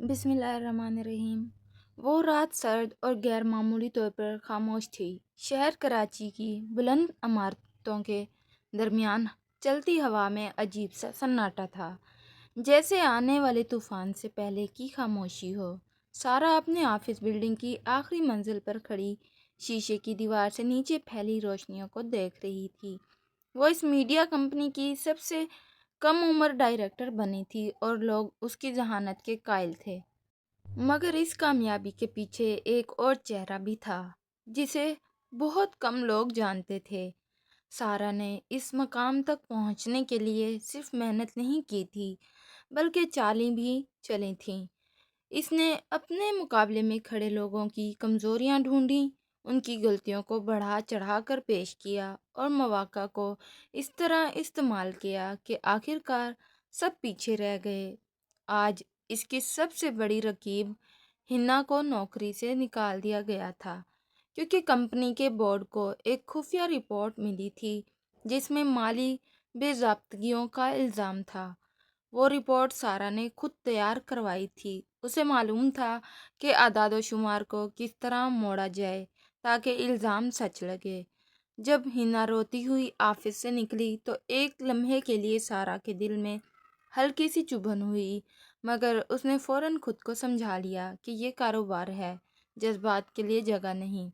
بسم اللہ الرحمن الرحیم۔ وہ رات سرد اور غیر معمولی طور پر خاموش تھی۔ شہر کراچی کی بلند عمارتوں کے درمیان چلتی ہوا میں عجیب سا سناٹا تھا، جیسے آنے والے طوفان سے پہلے کی خاموشی ہو۔ سارا اپنے آفس بلڈنگ کی آخری منزل پر کھڑی شیشے کی دیوار سے نیچے پھیلی روشنیوں کو دیکھ رہی تھی۔ وہ اس میڈیا کمپنی کی سب سے کم عمر ڈائریکٹر بنی تھی اور لوگ اس کی ذہانت کے قائل تھے۔ مگر اس کامیابی کے پیچھے ایک اور چہرہ بھی تھا جسے بہت کم لوگ جانتے تھے۔ سارا نے اس مقام تک پہنچنے کے لیے صرف محنت نہیں کی تھی بلکہ چالیں بھی چلی تھیں۔ اس نے اپنے مقابلے میں کھڑے لوگوں کی کمزوریاں ڈھونڈیں، ان کی غلطیوں کو بڑھا چڑھا کر پیش کیا اور مواقع کو اس طرح استعمال کیا کہ آخر کار سب پیچھے رہ گئے۔ آج اس کی سب سے بڑی رقیب ہنا کو نوکری سے نکال دیا گیا تھا کیونکہ کمپنی کے بورڈ کو ایک خفیہ رپورٹ ملی تھی جس میں مالی بے ضابطگیوں کا الزام تھا۔ وہ رپورٹ سارا نے خود تیار کروائی تھی۔ اسے معلوم تھا کہ اعداد و شمار کو کس طرح موڑا جائے تاکہ الزام سچ لگے۔ جب ہنا روتی ہوئی آفس سے نکلی تو ایک لمحے کے لیے سارا کے دل میں ہلکی سی چبھن ہوئی، مگر اس نے فوراً خود کو سمجھا لیا کہ یہ کاروبار ہے، جذبات کے لیے جگہ نہیں۔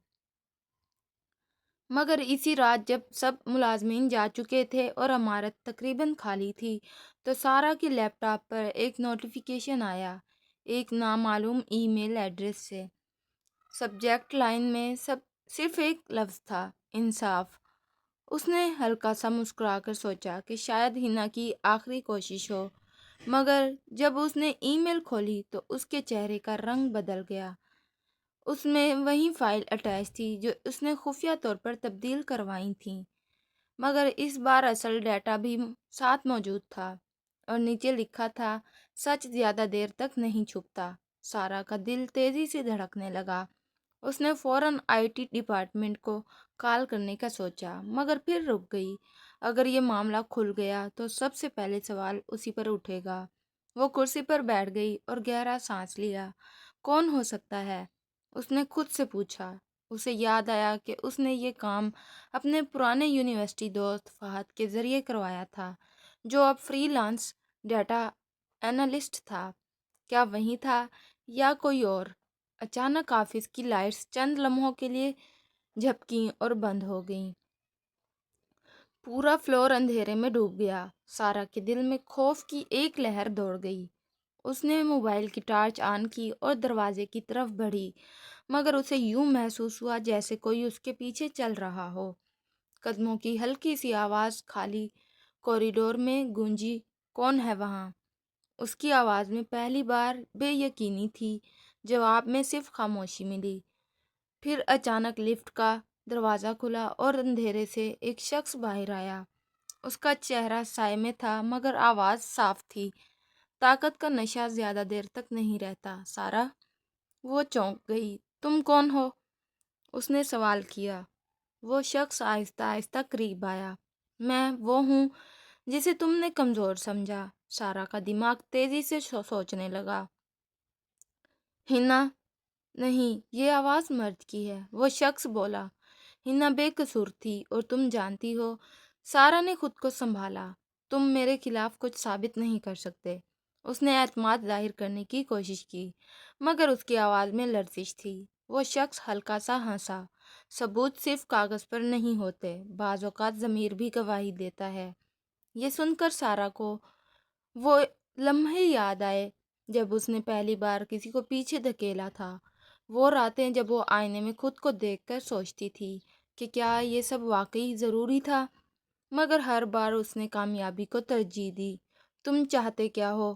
مگر اسی رات جب سب ملازمین جا چکے تھے اور عمارت تقریباً خالی تھی تو سارا کے لیپ ٹاپ پر ایک نوٹیفیکیشن آیا، ایک نامعلوم ای میل ایڈریس سے۔ سبجیکٹ لائن میں صرف ایک لفظ تھا، انصاف۔ اس نے ہلکا سا مسکرا کر سوچا کہ شاید ہنا کی آخری کوشش ہو، مگر جب اس نے ای میل کھولی تو اس کے چہرے کا رنگ بدل گیا۔ اس میں وہی فائل اٹیچ تھی جو اس نے خفیہ طور پر تبدیل کروائی تھیں، مگر اس بار اصل ڈیٹا بھی ساتھ موجود تھا اور نیچے لکھا تھا، سچ زیادہ دیر تک نہیں چھپتا۔ سارا کا دل تیزی سے دھڑکنے لگا۔ اس نے فوراً آئی ٹی ڈپارٹمنٹ کو کال کرنے کا سوچا، مگر پھر رک گئی۔ اگر یہ معاملہ کھل گیا تو سب سے پہلے سوال اسی پر اٹھے گا۔ وہ کرسی پر بیٹھ گئی اور گہرا سانس لیا۔ کون ہو سکتا ہے؟ اس نے خود سے پوچھا۔ اسے یاد آیا کہ اس نے یہ کام اپنے پرانے یونیورسٹی دوست فہد کے ذریعے کروایا تھا، جو اب فری لانس ڈیٹا اینالسٹ تھا۔ کیا وہی تھا یا کوئی اور؟ اچانک آفس کی لائٹس چند لمحوں کے لیے جھپکیں اور بند ہو گئیں۔ پورا فلور اندھیرے میں ڈوب گیا۔ سارا کے دل میں خوف کی ایک لہر دوڑ گئی۔ اس نے موبائل کی ٹارچ آن کی اور دروازے کی طرف بڑھی، مگر اسے یوں محسوس ہوا جیسے کوئی اس کے پیچھے چل رہا ہو۔ قدموں کی ہلکی سی آواز خالی کوریڈور میں گونجی، کون ہے وہاں؟ اس کی آواز میں پہلی بار بے یقینی تھی، جواب میں صرف خاموشی ملی۔ پھر اچانک لفٹ کا دروازہ کھلا اور اندھیرے سے ایک شخص باہر آیا۔ اس کا چہرہ سائے میں تھا مگر آواز صاف تھی، طاقت کا نشہ زیادہ دیر تک نہیں رہتا۔ سارا، وہ چونک گئی۔ تم کون ہو؟ اس نے سوال کیا۔ وہ شخص آہستہ آہستہ قریب آیا۔ میں وہ ہوں جسے تم نے کمزور سمجھا۔ سارا کا دماغ تیزی سے سوچنے لگا۔ ہنا؟ نہیں، یہ آواز مرد کی ہے، وہ شخص بولا۔ ہنا بے قصور تھی اور تم جانتی ہو۔ سارا نے خود کو سنبھالا۔ تم میرے خلاف کچھ ثابت نہیں کر سکتے۔ اس نے اعتماد ظاہر کرنے کی کوشش کی، مگر اس کی آواز میں لرزش تھی۔ وہ شخص ہلکا سا ہنسا۔ ثبوت صرف کاغذ پر نہیں ہوتے، بعض اوقات ضمیر بھی گواہی دیتا ہے۔ یہ سن کر سارا کو وہ لمحے یاد آئے جب اس نے پہلی بار کسی کو پیچھے دھکیلا تھا۔ وہ راتیں جب وہ آئینے میں خود کو دیکھ کر سوچتی تھی کہ کیا یہ سب واقعی ضروری تھا، مگر ہر بار اس نے کامیابی کو ترجیح دی۔ تم چاہتے کیا ہو؟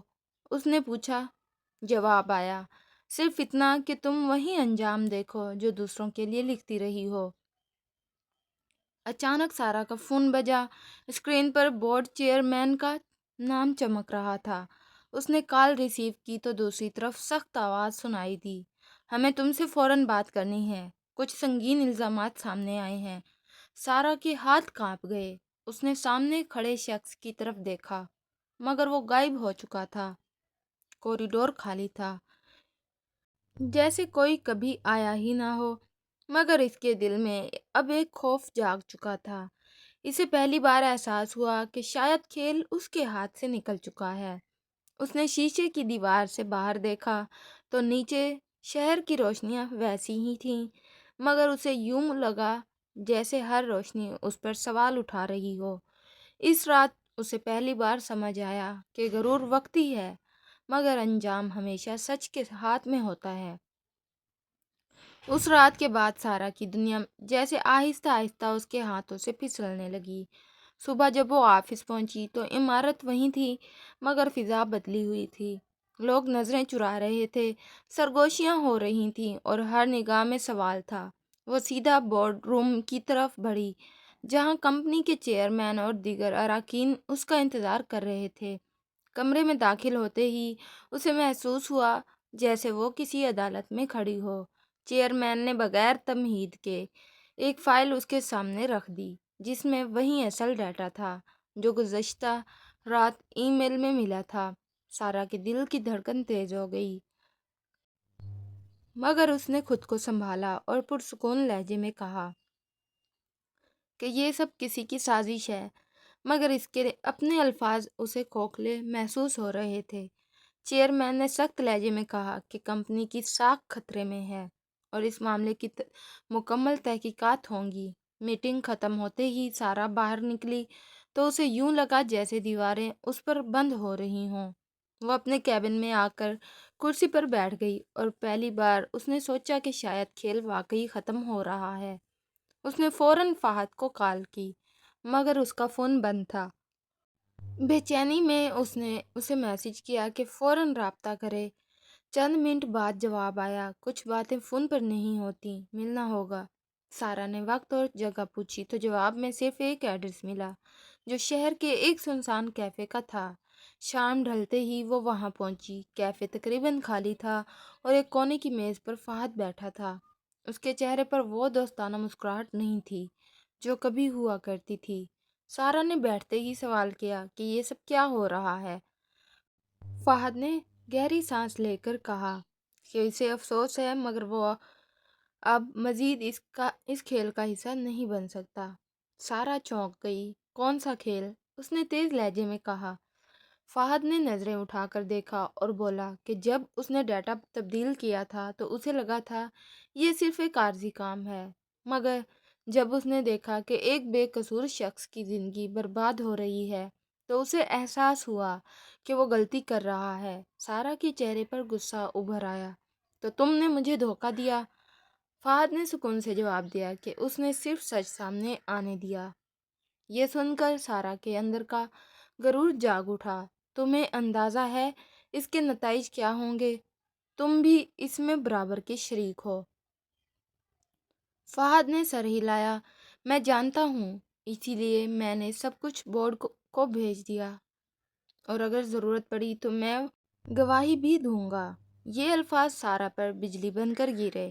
اس نے پوچھا۔ جواب آیا، صرف اتنا کہ تم وہی انجام دیکھو جو دوسروں کے لیے لکھتی رہی ہو۔ اچانک سارا کا فون بجا۔ اسکرین پر بورڈ چیئرمین کا نام چمک رہا تھا۔ اس نے کال ریسیو کی تو دوسری طرف سخت آواز سنائی دی، ہمیں تم سے فوراً بات کرنی ہے، کچھ سنگین الزامات سامنے آئے ہیں۔ سارا کے ہاتھ کانپ گئے۔ اس نے سامنے کھڑے شخص کی طرف دیکھا، مگر وہ غائب ہو چکا تھا۔ کوریڈور خالی تھا۔ جیسے کوئی کبھی آیا ہی نہ ہو، مگر اس کے دل میں اب ایک خوف جاگ چکا تھا۔ اسے پہلی بار احساس ہوا کہ شاید کھیل اس کے ہاتھ سے نکل چکا ہے۔ اس نے شیشے کی دیوار سے باہر دیکھا تو نیچے شہر کی روشنیاں ویسی ہی تھیں، مگر اسے یوں لگا جیسے ہر روشنی اس پر سوال اٹھا رہی ہو۔ اس رات اسے پہلی بار سمجھ آیا کہ غرور وقتی ہے، مگر انجام ہمیشہ سچ کے ہاتھ میں ہوتا ہے۔ اس رات کے بعد سارا کی دنیا جیسے آہستہ آہستہ اس کے ہاتھوں سے پھسلنے لگی۔ صبح جب وہ آفس پہنچی تو عمارت وہیں تھی، مگر فضا بدلی ہوئی تھی۔ لوگ نظریں چرا رہے تھے، سرگوشیاں ہو رہی تھیں اور ہر نگاہ میں سوال تھا۔ وہ سیدھا بورڈ روم کی طرف بڑھی، جہاں کمپنی کے چیئرمین اور دیگر اراکین اس کا انتظار کر رہے تھے۔ کمرے میں داخل ہوتے ہی اسے محسوس ہوا جیسے وہ کسی عدالت میں کھڑی ہو۔ چیئرمین نے بغیر تمہید کے ایک فائل اس کے سامنے رکھ دی، جس میں وہی اصل ڈیٹا تھا جو گزشتہ رات ای میل میں ملا تھا۔ سارا کے دل کی دھڑکن تیز ہو گئی، مگر اس نے خود کو سنبھالا اور پرسکون لہجے میں کہا کہ یہ سب کسی کی سازش ہے، مگر اس کے اپنے الفاظ اسے کھوکھلے محسوس ہو رہے تھے۔ چیئرمین نے سخت لہجے میں کہا کہ کمپنی کی ساکھ خطرے میں ہے اور اس معاملے کی مکمل تحقیقات ہوں گی۔ میٹنگ ختم ہوتے ہی سارا باہر نکلی تو اسے یوں لگا جیسے دیواریں اس پر بند ہو رہی ہوں۔ وہ اپنے کیبن میں آ کر کرسی پر بیٹھ گئی اور پہلی بار اس نے سوچا کہ شاید کھیل واقعی ختم ہو رہا ہے۔ اس نے فوراً فہد کو کال کی، مگر اس کا فون بند تھا۔ بے چینی میں اس نے اسے میسج کیا کہ فوراً رابطہ کرے۔ چند منٹ بعد جواب آیا، کچھ باتیں فون پر نہیں ہوتی، ملنا ہوگا۔ سارا نے وقت اور جگہ پوچھی تو جواب میں صرف ایک ایڈریس ملا، جو شہر کے ایک سنسان کیفے کا تھا۔ شام ڈھلتے ہی وہ وہاں پہنچی۔ کیفے تقریباً خالی تھا اور ایک کونے کی میز پر فہد بیٹھا تھا۔ اس کے چہرے پر وہ دوستانہ مسکراہٹ نہیں تھی جو کبھی ہوا کرتی تھی۔ سارا نے بیٹھتے ہی سوال کیا کہ یہ سب کیا ہو رہا ہے؟ فہد نے گہری سانس لے کر کہا کہ اسے افسوس ہے، مگر وہ اب مزید اس کھیل کا حصہ نہیں بن سکتا۔ سارا چونک گئی۔ کون سا کھیل؟ اس نے تیز لہجے میں کہا۔ فہد نے نظریں اٹھا کر دیکھا اور بولا کہ جب اس نے ڈیٹا تبدیل کیا تھا تو اسے لگا تھا یہ صرف ایک عارضی کام ہے، مگر جب اس نے دیکھا کہ ایک بے قصور شخص کی زندگی برباد ہو رہی ہے تو اسے احساس ہوا کہ وہ غلطی کر رہا ہے۔ سارا کے چہرے پر غصہ ابھر آیا۔ تو تم نے مجھے دھوکہ دیا؟ فہد نے سکون سے جواب دیا کہ اس نے صرف سچ سامنے آنے دیا۔ یہ سن کر سارا کے اندر کا غرور جاگ اٹھا۔ تمہیں اندازہ ہے اس کے نتائج کیا ہوں گے؟ تم بھی اس میں برابر کے شریک ہو۔ فہد نے سر ہلایا۔ میں جانتا ہوں، اسی لیے میں نے سب کچھ بورڈ کو بھیج دیا، اور اگر ضرورت پڑی تو میں گواہی بھی دوں گا۔ یہ الفاظ سارا پر بجلی بن کر گرے۔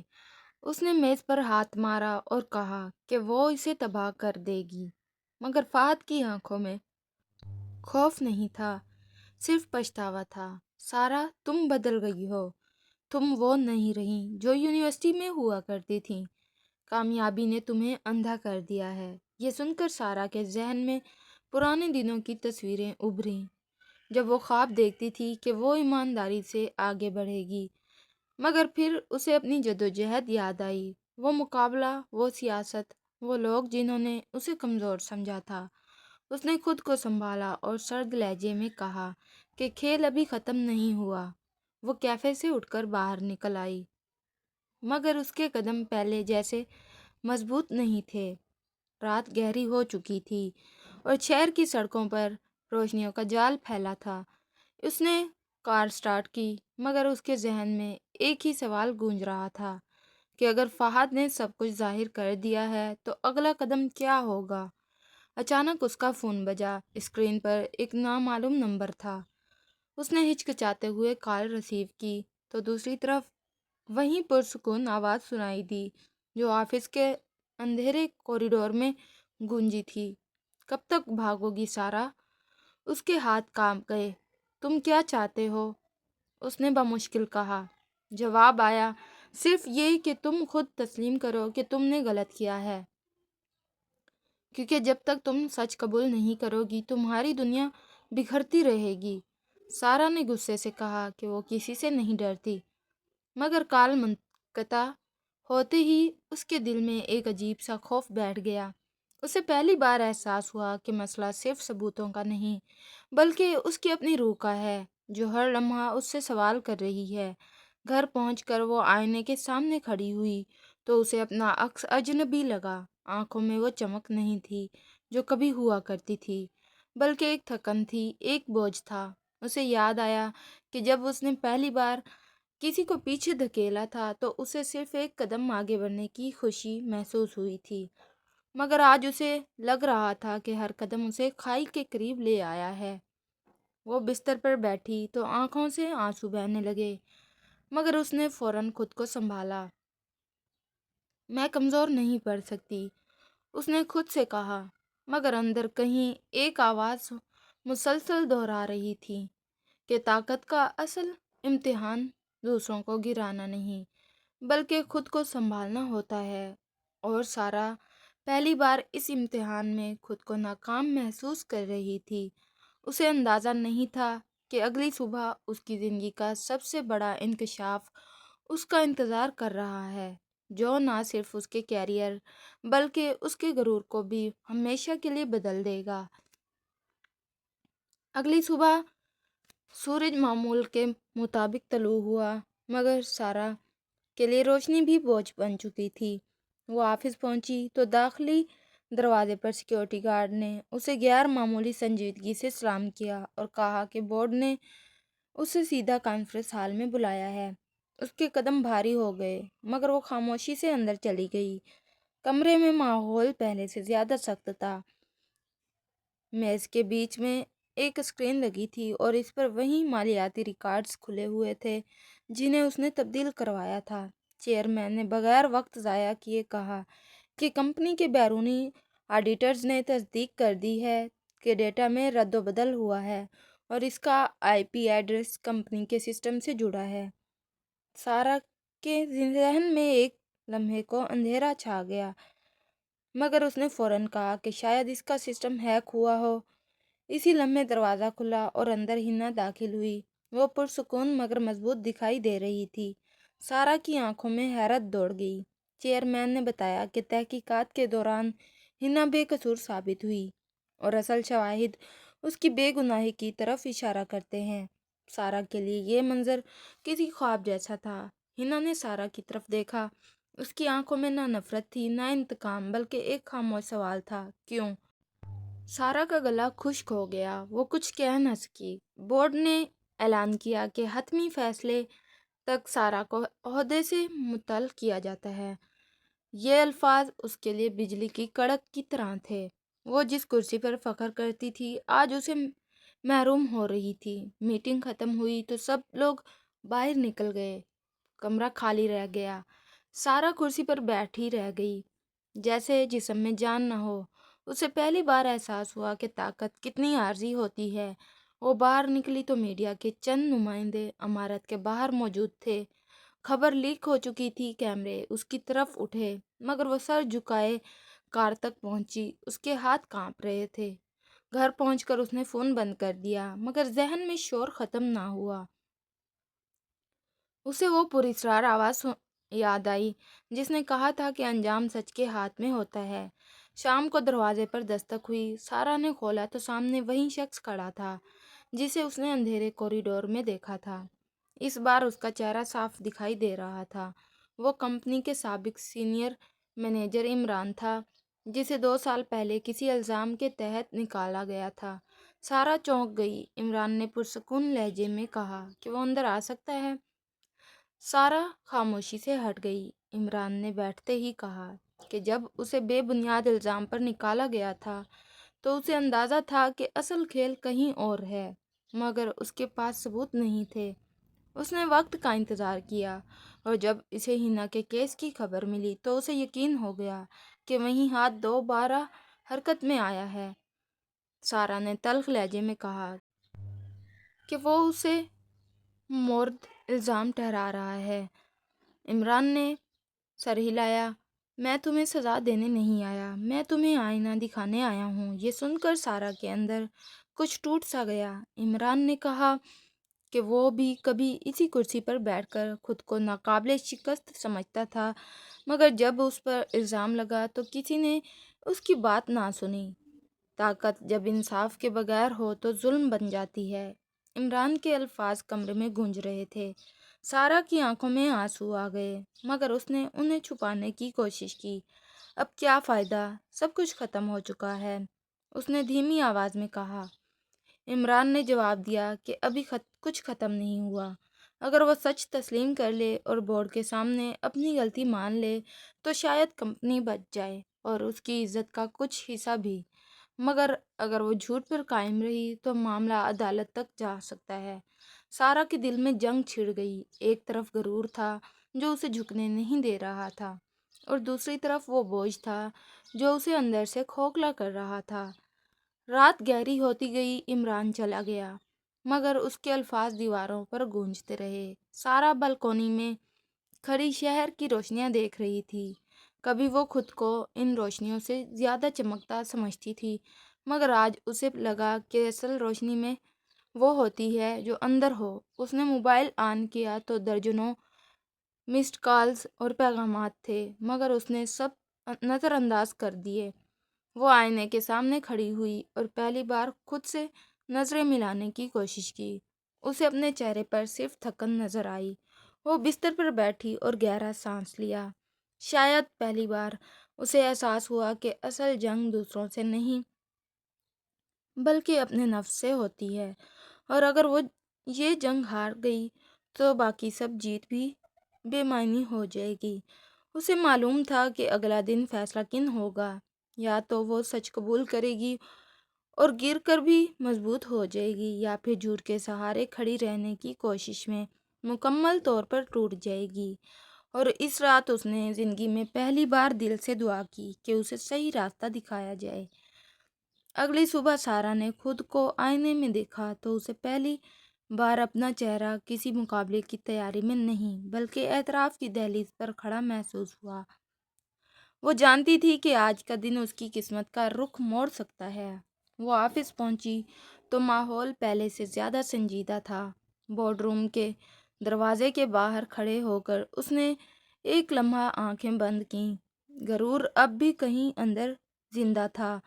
اس نے میز پر ہاتھ مارا اور کہا کہ وہ اسے تباہ کر دے گی، مگر فہد کی آنکھوں میں خوف نہیں تھا، صرف پچھتاوا تھا۔ سارا، تم بدل گئی ہو۔ تم وہ نہیں رہی جو یونیورسٹی میں ہوا کرتی تھی۔ کامیابی نے تمہیں اندھا کر دیا ہے۔ یہ سن کر سارا کے ذہن میں پرانے دنوں کی تصویریں ابھریں، جب وہ خواب دیکھتی تھی کہ وہ ایمانداری سے آگے بڑھے گی، مگر پھر اسے اپنی جدوجہد یاد آئی۔ وہ مقابلہ، وہ سیاست، وہ لوگ جنہوں نے اسے کمزور سمجھا تھا۔ اس نے خود کو سنبھالا اور سرد لہجے میں کہا کہ کھیل ابھی ختم نہیں ہوا۔ وہ کیفے سے اٹھ کر باہر نکل آئی، مگر اس کے قدم پہلے جیسے مضبوط نہیں تھے۔ رات گہری ہو چکی تھی اور شہر کی سڑکوں پر روشنیوں کا جال پھیلا تھا۔ اس نے کار سٹارٹ کی، مگر اس کے ذہن میں ایک ہی سوال گونج رہا تھا کہ اگر فہد نے سب کچھ ظاہر کر دیا ہے تو اگلا قدم کیا ہوگا؟ اچانک اس کا فون بجا۔ اسکرین پر ایک نامعلوم نمبر تھا۔ اس نے ہچکچاتے ہوئے کال ریسیو کی تو دوسری طرف وہی پرسکون آواز سنائی دی جو آفس کے اندھیرے کوریڈور میں گونجی تھی۔ کب تک بھاگو گی سارا؟ اس کے ہاتھ کانپ گئے۔ تم کیا چاہتے ہو؟ اس نے بمشکل کہا۔ جواب آیا، صرف یہ کہ تم خود تسلیم کرو کہ تم نے غلط کیا ہے، کیونکہ جب تک تم سچ قبول نہیں کرو گی تمہاری دنیا بکھرتی رہے گی۔ سارا نے غصے سے کہا کہ وہ کسی سے نہیں ڈرتی، مگر کال منقطع ہوتے ہی اس کے دل میں ایک عجیب سا خوف بیٹھ گیا۔ اسے پہلی بار احساس ہوا کہ مسئلہ صرف ثبوتوں کا نہیں بلکہ اس کی اپنی روح کا ہے، جو ہر لمحہ اس سے سوال کر رہی ہے۔ گھر پہنچ کر وہ آئینے کے سامنے کھڑی ہوئی تو اسے اپنا عکس اجنبی لگا۔ آنکھوں میں وہ چمک نہیں تھی جو کبھی ہوا کرتی تھی، بلکہ ایک تھکن تھی، ایک بوجھ تھا۔ اسے یاد آیا کہ جب اس نے پہلی بار کسی کو پیچھے دھکیلا تھا تو اسے صرف ایک قدم آگے بڑھنے کی خوشی محسوس ہوئی تھی، مگر آج اسے لگ رہا تھا کہ ہر قدم اسے کھائی کے قریب لے آیا ہے۔ وہ بستر پر بیٹھی تو آنکھوں سے آنسو بہنے لگے، مگر اس نے فوراً خود کو سنبھالا۔ میں کمزور نہیں پڑ سکتی، اس نے خود سے کہا، مگر اندر کہیں ایک آواز مسلسل دہرا رہی تھی کہ طاقت کا اصل امتحان دوسروں کو گرانا نہیں بلکہ خود کو سنبھالنا ہوتا ہے۔ اور سارا پہلی بار اس امتحان میں خود کو ناکام محسوس کر رہی تھی۔ اسے اندازہ نہیں تھا کہ اگلی صبح اس کی زندگی کا سب سے بڑا انکشاف اس کا انتظار کر رہا ہے، جو نہ صرف اس کے کیریئر بلکہ اس کے غرور کو بھی ہمیشہ کے لیے بدل دے گا۔ اگلی صبح سورج معمول کے مطابق طلوع ہوا، مگر سارا کے لیے روشنی بھی بوجھ بن چکی تھی۔ وہ آفس پہنچی تو داخلی دروازے پر سیکیورٹی گارڈ نے اسے غیر معمولی سنجیدگی سے سلام کیا اور کہا کہ بورڈ نے اسے سیدھا کانفرنس ہال میں بلایا ہے۔ اس کے قدم بھاری ہو گئے، مگر وہ خاموشی سے اندر چلی گئی۔ کمرے میں ماحول پہلے سے زیادہ سخت تھا۔ میز کے بیچ میں ایک اسکرین لگی تھی اور اس پر وہی مالیاتی ریکارڈز کھلے ہوئے تھے جنہیں اس نے تبدیل کروایا تھا۔ چیئرمین نے بغیر وقت ضائع کیے کہا کہ کمپنی کے بیرونی آڈیٹرز نے تصدیق کر دی ہے کہ ڈیٹا میں رد و بدل ہوا ہے اور اس کا آئی پی ایڈریس کمپنی کے سسٹم سے جڑا ہے۔ سارا کے ذہن میں ایک لمحے کو اندھیرا چھا گیا، مگر اس نے فوراً کہا کہ شاید اس کا سسٹم ہیک ہوا ہو۔ اسی لمحے دروازہ کھلا اور اندر ہنا داخل ہوئی۔ وہ پرسکون مگر مضبوط دکھائی دے رہی تھی۔ سارا کی آنکھوں میں حیرت دوڑ گئی۔ چیئرمین نے بتایا کہ تحقیقات کے دوران ہنا بے قصور ثابت ہوئی اور اصل شواہد اس کی بے گناہی کی طرف اشارہ کرتے ہیں۔ سارا کے لیے یہ منظر کسی خواب جیسا تھا۔ ہنا نے سارا کی طرف دیکھا۔ اس کی آنکھوں میں نہ نفرت تھی نہ انتقام، بلکہ ایک خاموش سوال تھا، کیوں؟ سارا کا گلا خشک ہو گیا، وہ کچھ کہہ نہ سکی۔ بورڈ نے اعلان کیا کہ حتمی فیصلے تک سارا کو عہدے سے معطل کیا جاتا ہے۔ یہ الفاظ اس کے لیے بجلی کی کڑک کی طرح تھے۔ وہ جس کرسی پر فخر کرتی تھی آج اسے محروم ہو رہی تھی۔ میٹنگ ختم ہوئی تو سب لوگ باہر نکل گئے۔ کمرہ خالی رہ گیا۔ سارا کرسی پر بیٹھی رہ گئی، جیسے جسم میں جان نہ ہو۔ اسے پہلی بار احساس ہوا کہ طاقت کتنی عارضی ہوتی ہے۔ وہ باہر نکلی تو میڈیا کے چند نمائندے عمارت کے باہر موجود تھے۔ خبر لیک ہو چکی تھی، کیمرے اس کی طرف اٹھے، مگر وہ سر جھکائے کار تک پہنچی۔ اس کے ہاتھ کانپ رہے تھے۔ گھر پہنچ کر اس نے فون بند کر دیا، مگر ذہن میں شور ختم نہ ہوا۔ اسے وہ پراسرار آواز یاد آئی جس نے کہا تھا کہ انجام سچ کے ہاتھ میں ہوتا ہے۔ شام کو دروازے پر دستک ہوئی۔ سارا نے کھولا تو سامنے وہی شخص کھڑا تھا جسے اس نے اندھیرے کوریڈور میں دیکھا تھا۔ اس بار اس کا چہرہ صاف دکھائی دے رہا تھا۔ وہ کمپنی کے سابق سینئر مینیجر عمران تھا، جسے 2 سال پہلے کسی الزام کے تحت نکالا گیا تھا۔ سارا چونک گئی۔ عمران نے پرسکون لہجے میں کہا کہ وہ اندر آ سکتا ہے۔ سارا خاموشی سے ہٹ گئی۔ عمران نے بیٹھتے ہی کہا کہ جب اسے بے بنیاد الزام پر نکالا گیا تھا تو اسے اندازہ تھا کہ اصل کھیل کہیں اور ہے، مگر اس کے پاس ثبوت نہیں تھے۔ اس نے وقت کا انتظار کیا اور جب اسے ہنا کے کیس کی خبر ملی تو اسے یقین ہو گیا کہ وہی ہاتھ دوبارہ حرکت میں آیا ہے۔ سارا نے تلخ لہجے میں کہا کہ وہ اسے مورد الزام ٹھہرا رہا ہے۔ عمران نے سر ہلایا۔ میں تمہیں سزا دینے نہیں آیا، میں تمہیں آئینہ دکھانے آیا ہوں۔ یہ سن کر سارا کے اندر کچھ ٹوٹ سا گیا۔ عمران نے کہا کہ وہ بھی کبھی اسی کرسی پر بیٹھ کر خود کو ناقابل شکست سمجھتا تھا، مگر جب اس پر الزام لگا تو کسی نے اس کی بات نہ سنی۔ طاقت جب انصاف کے بغیر ہو تو ظلم بن جاتی ہے۔ عمران کے الفاظ کمرے میں گونج رہے تھے۔ سارا کی آنکھوں میں آنسو آ گئے، مگر اس نے انہیں چھپانے کی کوشش کی۔ اب کیا فائدہ، سب کچھ ختم ہو چکا ہے، اس نے دھیمی آواز میں کہا۔ عمران نے جواب دیا کہ ابھی کچھ ختم نہیں ہوا۔ اگر وہ سچ تسلیم کر لے اور بورڈ کے سامنے اپنی غلطی مان لے تو شاید کمپنی بچ جائے اور اس کی عزت کا کچھ حصہ بھی، مگر اگر وہ جھوٹ پر قائم رہی تو معاملہ عدالت تک جا سکتا ہے۔ سارا کے دل میں جنگ چھڑ گئی۔ ایک طرف غرور تھا جو اسے جھکنے نہیں دے رہا تھا، اور دوسری طرف وہ بوجھ تھا جو اسے اندر سے کھوکھلا کر رہا تھا۔ رات گہری ہوتی گئی، عمران چلا گیا، مگر اس کے الفاظ دیواروں پر گونجتے رہے۔ سارا بالکونی میں کھڑی شہر کی روشنیاں دیکھ رہی تھی۔ کبھی وہ خود کو ان روشنیوں سے زیادہ چمکتا سمجھتی تھی، مگر آج اسے لگا کہ اصل روشنی میں وہ ہوتی ہے جو اندر ہو۔ اس نے موبائل آن کیا تو درجنوں مسڈ کالز اور پیغامات تھے، مگر اس نے سب نظر انداز کر دیے۔ وہ آئینے کے سامنے کھڑی ہوئی اور پہلی بار خود سے نظریں ملانے کی کوشش کی۔ اسے اپنے چہرے پر صرف تھکن نظر آئی۔ وہ بستر پر بیٹھی اور گہرا سانس لیا۔ شاید پہلی بار اسے احساس ہوا کہ اصل جنگ دوسروں سے نہیں بلکہ اپنے نفس سے ہوتی ہے، اور اگر وہ یہ جنگ ہار گئی تو باقی سب جیت بھی بے معنی ہو جائے گی۔ اسے معلوم تھا کہ اگلا دن فیصلہ کن ہوگا۔ یا تو وہ سچ قبول کرے گی اور گر کر بھی مضبوط ہو جائے گی، یا پھر جھوٹ کے سہارے کھڑی رہنے کی کوشش میں مکمل طور پر ٹوٹ جائے گی۔ اور اس رات اس نے زندگی میں پہلی بار دل سے دعا کی کہ اسے صحیح راستہ دکھایا جائے۔ اگلی صبح سارا نے خود کو آئینے میں دیکھا تو اسے پہلی بار اپنا چہرہ کسی مقابلے کی تیاری میں نہیں بلکہ اعتراف کی دہلیز پر کھڑا محسوس ہوا۔ وہ جانتی تھی کہ آج کا دن اس کی قسمت کا رخ موڑ سکتا ہے۔ وہ آفس پہنچی تو ماحول پہلے سے زیادہ سنجیدہ تھا۔ بورڈ روم کے دروازے کے باہر کھڑے ہو کر اس نے ایک لمحہ آنکھیں بند کیں۔ غرور اب بھی کہیں اندر زندہ تھا،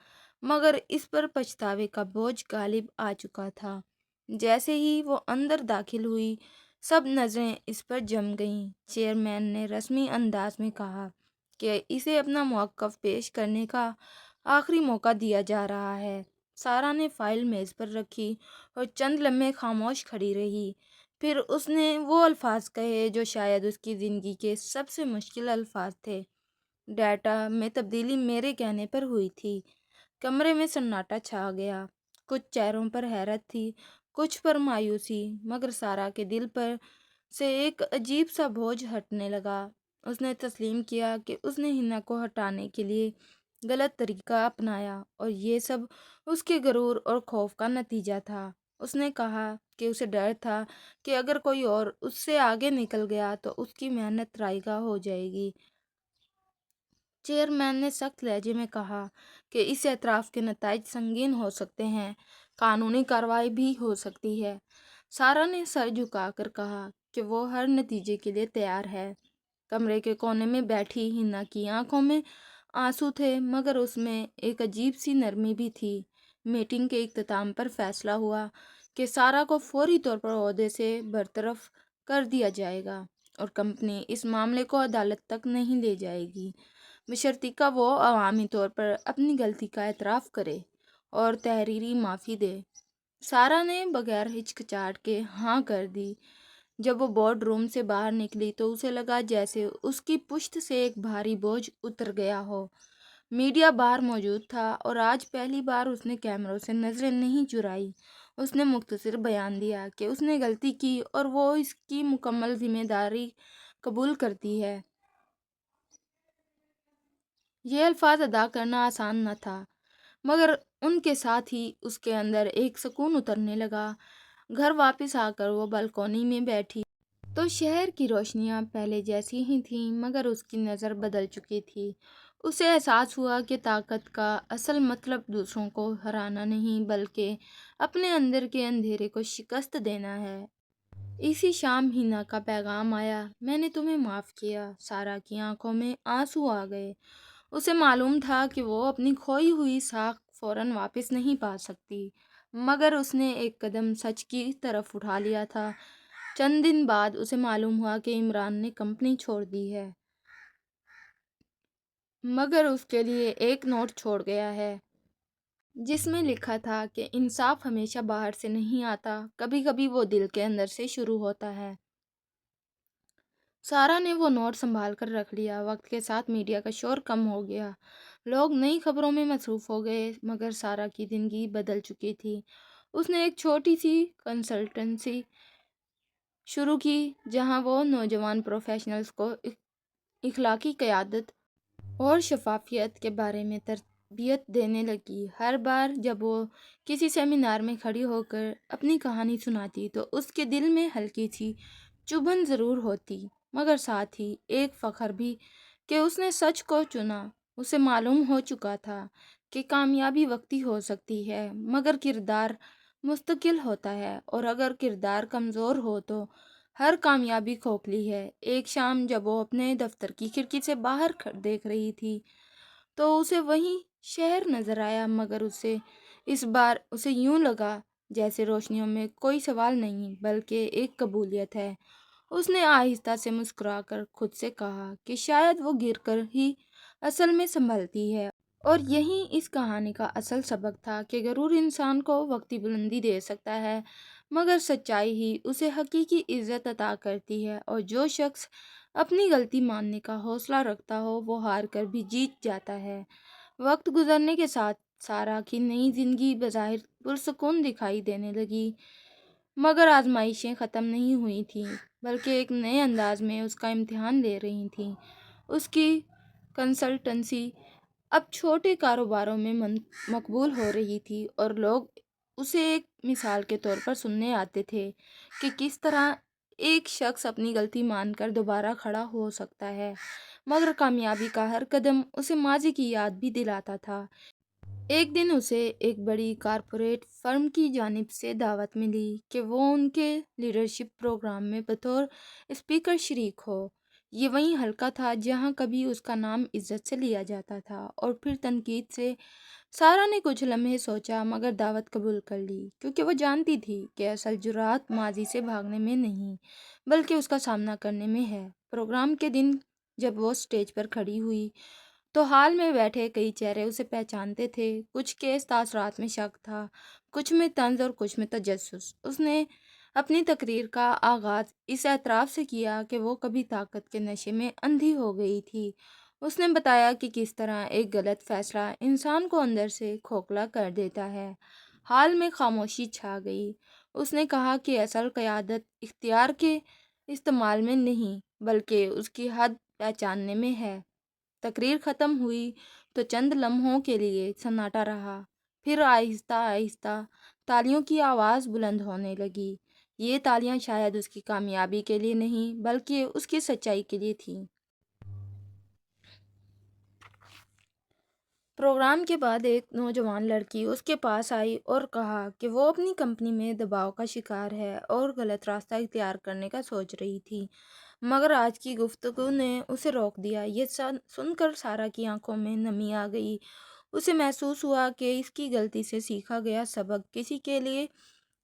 مگر اس پر پچھتاوے کا بوجھ غالب آ چکا تھا۔ جیسے ہی وہ اندر داخل ہوئی، سب نظریں اس پر جم گئیں۔ چیئرمین نے رسمی انداز میں کہا کہ اسے اپنا موقف پیش کرنے کا آخری موقع دیا جا رہا ہے۔ سارا نے فائل میز پر رکھی اور چند لمحے خاموش کھڑی رہی۔ پھر اس نے وہ الفاظ کہے جو شاید اس کی زندگی کے سب سے مشکل الفاظ تھے۔ ڈیٹا میں تبدیلی میرے کہنے پر ہوئی تھی۔ کمرے میں سناٹا چھا گیا۔ کچھ چہروں پر حیرت تھی، کچھ پر مایوسی، مگر سارا کے دل پر سے ایک عجیب سا بوجھ ہٹنے لگا۔ اس نے تسلیم کیا کہ اس نے حنا کو ہٹانے کے لیے غلط طریقہ اپنایا، اور یہ سب اس کے غرور اور خوف کا نتیجہ تھا۔ اس نے کہا کہ اسے ڈر تھا کہ اگر کوئی اور اس سے آگے نکل گیا تو اس کی محنت رائیگاں ہو جائے گی۔ چیئرمین نے سخت لہجے میں کہا کہ اس اعتراف کے نتائج سنگین ہو سکتے ہیں، قانونی کارروائی بھی ہو سکتی ہے۔ سارا نے سر جھکا کر کہا کہ وہ ہر نتیجے کے لیے تیار ہے۔ کمرے کے کونے میں بیٹھی حنا کی آنکھوں میں آنسو تھے، مگر اس میں ایک عجیب سی نرمی بھی تھی۔ میٹنگ کے اختتام پر فیصلہ ہوا کہ سارا کو فوری طور پر عہدے سے برطرف کر دیا جائے گا، اور کمپنی اس معاملے کو عدالت تک نہیں لے جائے گی، بشرطیکہ وہ عوامی طور پر اپنی غلطی کا اعتراف کرے اور تحریری معافی دے۔ سارا نے بغیر ہچکچاہٹ کے ہاں کر دی۔ جب وہ بورڈ روم سے باہر نکلی تو اسے لگا جیسے اس کی پشت سے ایک بھاری بوجھ اتر گیا ہو۔ میڈیا باہر موجود تھا اور آج پہلی بار اس نے کیمروں سے نظریں نہیں چرائی۔ اس نے مختصر بیان دیا کہ اس نے غلطی کی اور وہ اس کی مکمل ذمہ داری قبول کرتی ہے۔ یہ الفاظ ادا کرنا آسان نہ تھا، مگر ان کے ساتھ ہی اس کے اندر ایک سکون اترنے لگا۔ گھر واپس آ کر وہ بالکونی میں بیٹھی تو شہر کی روشنیاں پہلے جیسی ہی تھیں، مگر اس کی نظر بدل چکی تھی۔ اسے احساس ہوا کہ طاقت کا اصل مطلب دوسروں کو ہرانا نہیں، بلکہ اپنے اندر کے اندھیرے کو شکست دینا ہے۔ اسی شام ہینا کا پیغام آیا، میں نے تمہیں معاف کیا۔ سارا کی آنکھوں میں آنسو آ گئے۔ اسے معلوم تھا کہ وہ اپنی کھوئی ہوئی ساکھ فوراً واپس نہیں پا سکتی، مگر اس نے ایک قدم سچ کی طرف اٹھا لیا تھا۔ چند دن بعد اسے معلوم ہوا کہ عمران نے کمپنی چھوڑ دی ہے، مگر اس کے لیے ایک نوٹ چھوڑ گیا ہے جس میں لکھا تھا کہ انصاف ہمیشہ باہر سے نہیں آتا، کبھی کبھی وہ دل کے اندر سے شروع ہوتا ہے۔ سارا نے وہ نوٹ سنبھال کر رکھ لیا۔ وقت کے ساتھ میڈیا کا شور کم ہو گیا، لوگ نئی خبروں میں مصروف ہو گئے، مگر سارا کی زندگی بدل چکی تھی۔ اس نے ایک چھوٹی سی کنسلٹنسی شروع کی جہاں وہ نوجوان پروفیشنلز کو اخلاقی قیادت اور شفافیت کے بارے میں تربیت دینے لگی۔ ہر بار جب وہ کسی سیمینار میں کھڑی ہو کر اپنی کہانی سناتی تو اس کے دل میں ہلکی سی چبھن ضرور ہوتی، مگر ساتھ ہی ایک فخر بھی کہ اس نے سچ کو چنا۔ اسے معلوم ہو چکا تھا کہ کامیابی وقتی ہو سکتی ہے، مگر کردار مستقل ہوتا ہے، اور اگر کردار کمزور ہو تو ہر کامیابی کھوکھلی ہے۔ ایک شام جب وہ اپنے دفتر کی کھڑکی سے باہر دیکھ رہی تھی تو اسے وہی شہر نظر آیا، مگر اس بار اسے یوں لگا جیسے روشنیوں میں کوئی سوال نہیں بلکہ ایک قبولیت ہے۔ اس نے آہستہ سے مسکرا کر خود سے کہا کہ شاید وہ گر کر ہی اصل میں سنبھلتی ہے، اور یہی اس کہانی کا اصل سبق تھا کہ غرور انسان کو وقتی بلندی دے سکتا ہے، مگر سچائی ہی اسے حقیقی عزت عطا کرتی ہے، اور جو شخص اپنی غلطی ماننے کا حوصلہ رکھتا ہو وہ ہار کر بھی جیت جاتا ہے۔ وقت گزرنے کے ساتھ سارا کی نئی زندگی بظاہر پرسکون دکھائی دینے لگی، مگر آزمائشیں ختم نہیں ہوئی تھیں، بلکہ ایک نئے انداز میں اس کا امتحان لے رہی تھیں۔ اس کی کنسلٹنسی اب چھوٹے کاروباروں میں مقبول ہو رہی تھی، اور لوگ اسے ایک مثال کے طور پر سننے آتے تھے کہ کس طرح ایک شخص اپنی غلطی مان کر دوبارہ کھڑا ہو سکتا ہے۔ مگر کامیابی کا ہر قدم اسے ماضی کی یاد بھی دلاتا تھا۔ ایک دن اسے ایک بڑی کارپوریٹ فرم کی جانب سے دعوت ملی کہ وہ ان کے لیڈرشپ پروگرام میں بطور اسپیکر شریک ہو۔ یہ وہی حلقہ تھا جہاں کبھی اس کا نام عزت سے لیا جاتا تھا اور پھر تنقید سے۔ سارا نے کچھ لمحے سوچا مگر دعوت قبول کر لی، کیونکہ وہ جانتی تھی کہ اصل جرأت ماضی سے بھاگنے میں نہیں بلکہ اس کا سامنا کرنے میں ہے۔ پروگرام کے دن جب وہ اسٹیج پر کھڑی ہوئی تو ہال میں بیٹھے کئی چہرے اسے پہچانتے تھے۔ کچھ کے تاثرات میں شک تھا، کچھ میں طنز اور کچھ میں تجسس۔ اس نے اپنی تقریر کا آغاز اس اعتراف سے کیا کہ وہ کبھی طاقت کے نشے میں اندھی ہو گئی تھی۔ اس نے بتایا کہ کس طرح ایک غلط فیصلہ انسان کو اندر سے کھوکھلا کر دیتا ہے۔ حال میں خاموشی چھا گئی۔ اس نے کہا کہ اصل قیادت اختیار کے استعمال میں نہیں بلکہ اس کی حد پہچاننے میں ہے۔ تقریر ختم ہوئی تو چند لمحوں کے لیے سناٹا رہا، پھر آہستہ آہستہ تالیوں کی آواز بلند ہونے لگی۔ یہ تالیاں شاید اس کی کامیابی کے لیے نہیں بلکہ اس کی سچائی کے لیے تھیں۔ پروگرام کے بعد ایک نوجوان لڑکی اس کے پاس آئی اور کہا کہ وہ اپنی کمپنی میں دباؤ کا شکار ہے اور غلط راستہ اختیار کرنے کا سوچ رہی تھی، مگر آج کی گفتگو نے اسے روک دیا۔ یہ سن کر سارا کی آنکھوں میں نمی آ گئی۔ اسے محسوس ہوا کہ اس کی غلطی سے سیکھا گیا سبق کسی کے لیے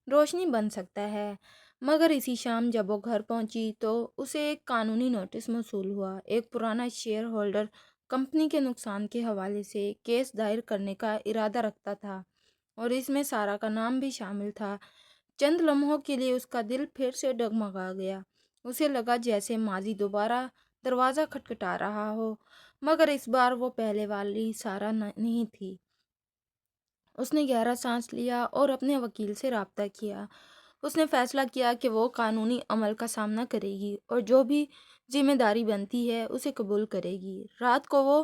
روشنی بن سکتا ہے۔ مگر اسی شام جب وہ گھر پہنچی تو اسے ایک قانونی نوٹس موصول ہوا۔ ایک پرانا شیئر ہولڈر کمپنی کے نقصان کے حوالے سے کیس دائر کرنے کا ارادہ رکھتا تھا، اور اس میں سارا کا نام بھی شامل تھا۔ چند لمحوں کے لیے اس کا دل پھر سے ڈگمگا گیا۔ اسے لگا جیسے ماضی دوبارہ دروازہ کھٹکھٹا رہا ہو، مگر اس بار وہ پہلے والی سارا نہیں تھی۔ اس نے گہرا سانس لیا اور اپنے وکیل سے رابطہ کیا۔ اس نے فیصلہ کیا کہ وہ قانونی عمل کا سامنا کرے گی اور جو بھی ذمہ داری بنتی ہے اسے قبول کرے گی۔ رات کو وہ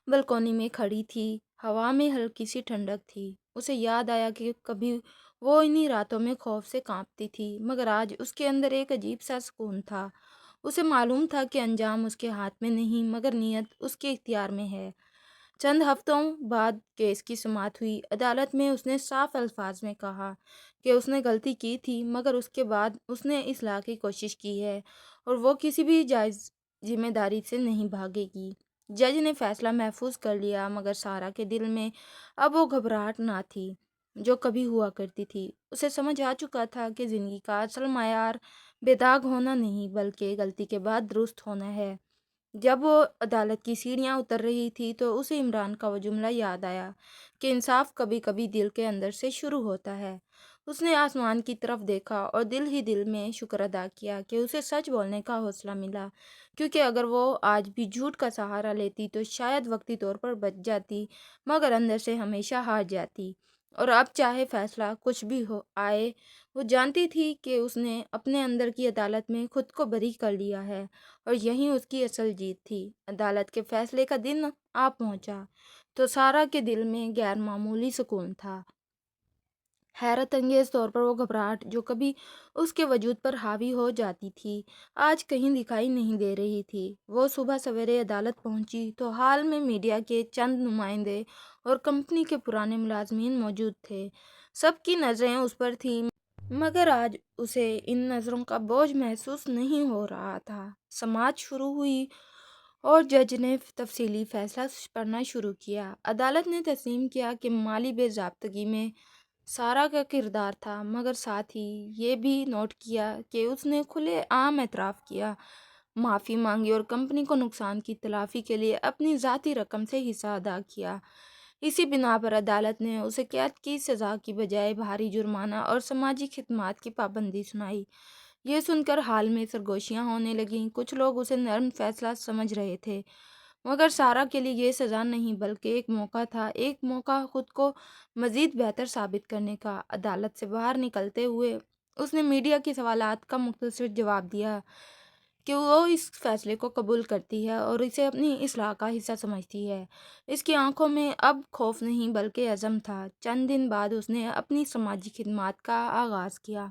بلکونی میں کھڑی تھی، ہوا میں ہلکی سی ٹھنڈک تھی۔ اسے یاد آیا کہ کبھی وہ انہی راتوں میں خوف سے کانپتی تھی، مگر آج اس کے اندر ایک عجیب سا سکون تھا۔ اسے معلوم تھا کہ انجام اس کے ہاتھ میں نہیں مگر نیت اس کے اختیار میں ہے۔ چند ہفتوں بعد کیس کی سماعت ہوئی۔ عدالت میں اس نے صاف الفاظ میں کہا کہ اس نے غلطی کی تھی مگر اس کے بعد اس نے اصلاح کی کوشش کی ہے اور وہ کسی بھی جائز ذمہ داری سے نہیں بھاگے گی۔ جج نے فیصلہ محفوظ کر لیا مگر سارا کے دل میں اب وہ گھبراہٹ نہ تھی جو کبھی ہوا کرتی تھی۔ اسے سمجھ آ چکا تھا کہ زندگی کا اصل معیار بے داغ ہونا نہیں بلکہ غلطی کے بعد درست ہونا ہے۔ جب وہ عدالت کی سیڑھیاں اتر رہی تھی تو اسے عمران کا وہ جملہ یاد آیا کہ انصاف کبھی کبھی دل کے اندر سے شروع ہوتا ہے۔ اس نے آسمان کی طرف دیکھا اور دل ہی دل میں شکر ادا کیا کہ اسے سچ بولنے کا حوصلہ ملا، کیونکہ اگر وہ آج بھی جھوٹ کا سہارا لیتی تو شاید وقتی طور پر بچ جاتی مگر اندر سے ہمیشہ ہار جاتی۔ اور اب چاہے فیصلہ کچھ بھی ہو آئے، وہ جانتی تھی کہ اس نے اپنے اندر کی عدالت میں خود کو بری کر لیا ہے اور یہی اس کی اصل جیت تھی۔ عدالت کے فیصلے کا دن آ پہنچا تو سارا کے دل میں غیر معمولی سکون تھا۔ حیرت انگیز طور پر وہ گھبراہٹ جو کبھی اس کے وجود پر حاوی ہو جاتی تھی آج کہیں دکھائی نہیں دے رہی تھی۔ وہ صبح سویرے عدالت پہنچی تو حال میں میڈیا کے چند نمائندے اور کمپنی کے پرانے ملازمین موجود تھے۔ سب کی نظریں اس پر تھیں مگر آج اسے ان نظروں کا بوجھ محسوس نہیں ہو رہا تھا۔ سماعت شروع ہوئی اور جج نے تفصیلی فیصلہ پڑھنا شروع کیا۔ عدالت نے تسلیم کیا کہ مالی بے ضابطگی میں سارا کا کردار تھا مگر ساتھ ہی یہ بھی نوٹ کیا کہ اس نے کھلے عام اعتراف کیا، معافی مانگی اور کمپنی کو نقصان کی تلافی کے لیے اپنی ذاتی رقم سے حصہ ادا کیا۔ اسی بنا پر عدالت نے اسے قید کی سزا کی بجائے بھاری جرمانہ اور سماجی خدمات کی پابندی سنائی۔ یہ سن کر حال میں سرگوشیاں ہونے لگیں۔ کچھ لوگ اسے نرم فیصلہ سمجھ رہے تھے مگر سارا کے لیے یہ سزا نہیں بلکہ ایک موقع تھا، ایک موقع خود کو مزید بہتر ثابت کرنے کا۔ عدالت سے باہر نکلتے ہوئے اس نے میڈیا کے سوالات کا مختصر جواب دیا کہ وہ اس فیصلے کو قبول کرتی ہے اور اسے اپنی اصلاح کا حصہ سمجھتی ہے۔ اس کی آنکھوں میں اب خوف نہیں بلکہ عزم تھا۔ چند دن بعد اس نے اپنی سماجی خدمات کا آغاز کیا۔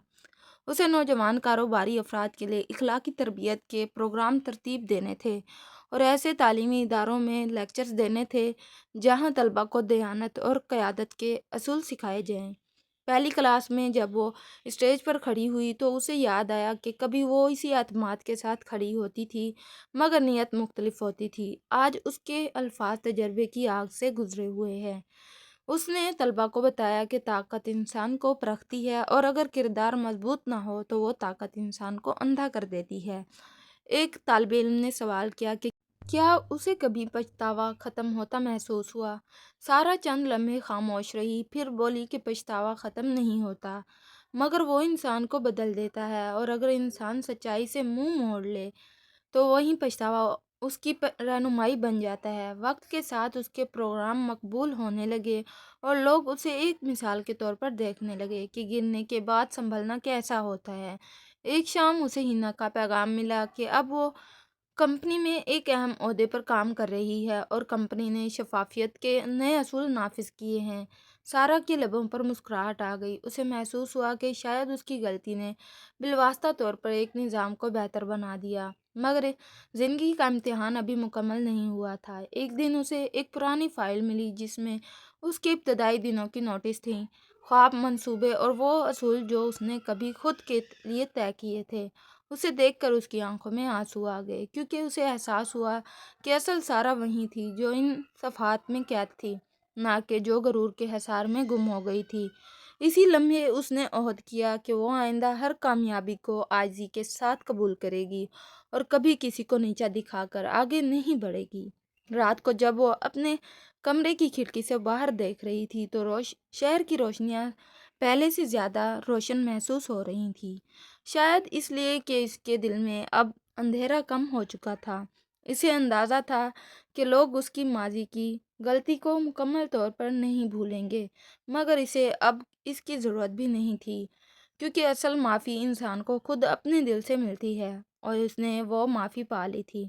اسے نوجوان کاروباری افراد کے لیے اخلاقی تربیت کے پروگرام ترتیب دینے تھے اور ایسے تعلیمی اداروں میں لیکچرز دینے تھے جہاں طلباء کو دیانت اور قیادت کے اصول سکھائے جائیں۔ پہلی کلاس میں جب وہ اسٹیج پر کھڑی ہوئی تو اسے یاد آیا کہ کبھی وہ اسی اعتماد کے ساتھ کھڑی ہوتی تھی مگر نیت مختلف ہوتی تھی۔ آج اس کے الفاظ تجربے کی آگ سے گزرے ہوئے ہیں۔ اس نے طلباء کو بتایا کہ طاقت انسان کو پرکھتی ہے اور اگر کردار مضبوط نہ ہو تو وہ طاقت انسان کو اندھا کر دیتی ہے۔ ایک طالب علم نے سوال کیا کہ کیا اسے کبھی پچھتاوا ختم ہوتا محسوس ہوا؟ سارا چند لمحے خاموش رہی، پھر بولی کہ پچھتاوا ختم نہیں ہوتا مگر وہ انسان کو بدل دیتا ہے اور اگر انسان سچائی سے منہ موڑ لے تو وہی پچھتاوا اس کی رہنمائی بن جاتا ہے۔ وقت کے ساتھ اس کے پروگرام مقبول ہونے لگے اور لوگ اسے ایک مثال کے طور پر دیکھنے لگے کہ گرنے کے بعد سنبھلنا کیسا ہوتا ہے۔ ایک شام اسے ہنا کا پیغام ملا کہ اب وہ کمپنی میں ایک اہم عہدے پر کام کر رہی ہے اور کمپنی نے شفافیت کے نئے اصول نافذ کیے ہیں۔ سارا کے لبوں پر مسکراہٹ آ گئی۔ اسے محسوس ہوا کہ شاید اس کی غلطی نے بالواسطہ طور پر ایک نظام کو بہتر بنا دیا مگر زندگی کا امتحان ابھی مکمل نہیں ہوا تھا۔ ایک دن اسے ایک پرانی فائل ملی جس میں اس کے ابتدائی دنوں کی نوٹس تھیں، خواب، منصوبے اور وہ اصول جو اس نے کبھی خود کے لیے طے کیے تھے۔ اسے دیکھ کر اس کی آنکھوں میں آنسو آ گئے کیونکہ اسے احساس ہوا کہ اصل سارا وہی تھی جو ان صفحات میں قید تھی، نہ کہ جو غرور کے حصار میں گم ہو گئی تھی۔ اسی لمحے اس نے عہد کیا کہ وہ آئندہ ہر کامیابی کو عاجزی کے ساتھ قبول کرے گی اور کبھی کسی کو نیچا دکھا کر آگے نہیں بڑھے گی۔ رات کو جب وہ اپنے کمرے کی کھڑکی سے باہر دیکھ رہی تھی تو شہر کی روشنیاں پہلے سے زیادہ روشن محسوس ہو رہی تھیں، شاید اس لیے کہ اس کے دل میں اب اندھیرا کم ہو چکا تھا۔ اسے اندازہ تھا کہ لوگ اس کی ماضی کی غلطی کو مکمل طور پر نہیں بھولیں گے مگر اسے اب اس کی ضرورت بھی نہیں تھی کیونکہ اصل معافی انسان کو خود اپنے دل سے ملتی ہے اور اس نے وہ معافی پا لی تھی۔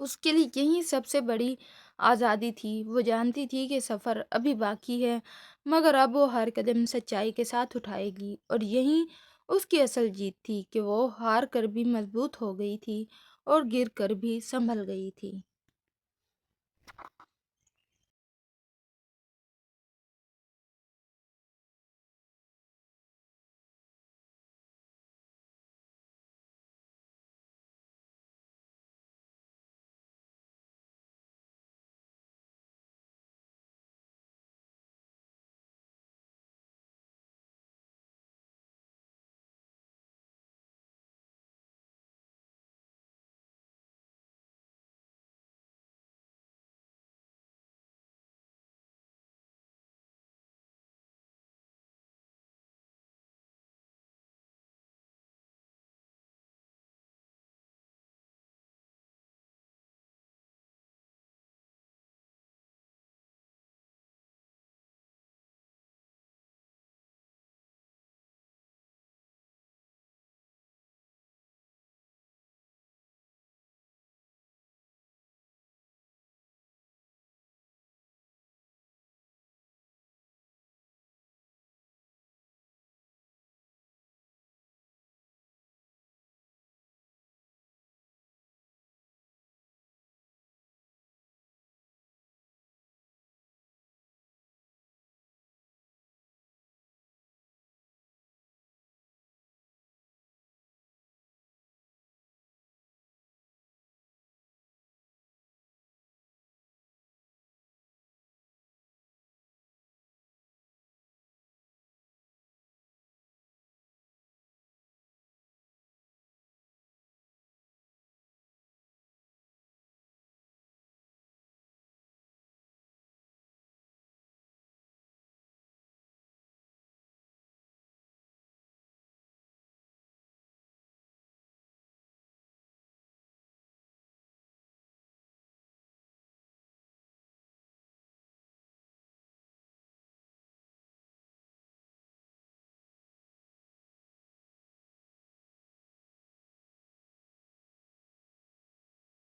اس کے لیے یہی سب سے بڑی آزادی تھی، وہ جانتی تھی کہ سفر ابھی باقی ہے، مگر اب وہ ہر قدم سچائی کے ساتھ اٹھائے گی، اور یہی اس کی اصل جیت تھی کہ وہ ہار کر بھی مضبوط ہو گئی تھی اور گر کر بھی سنبھل گئی تھی۔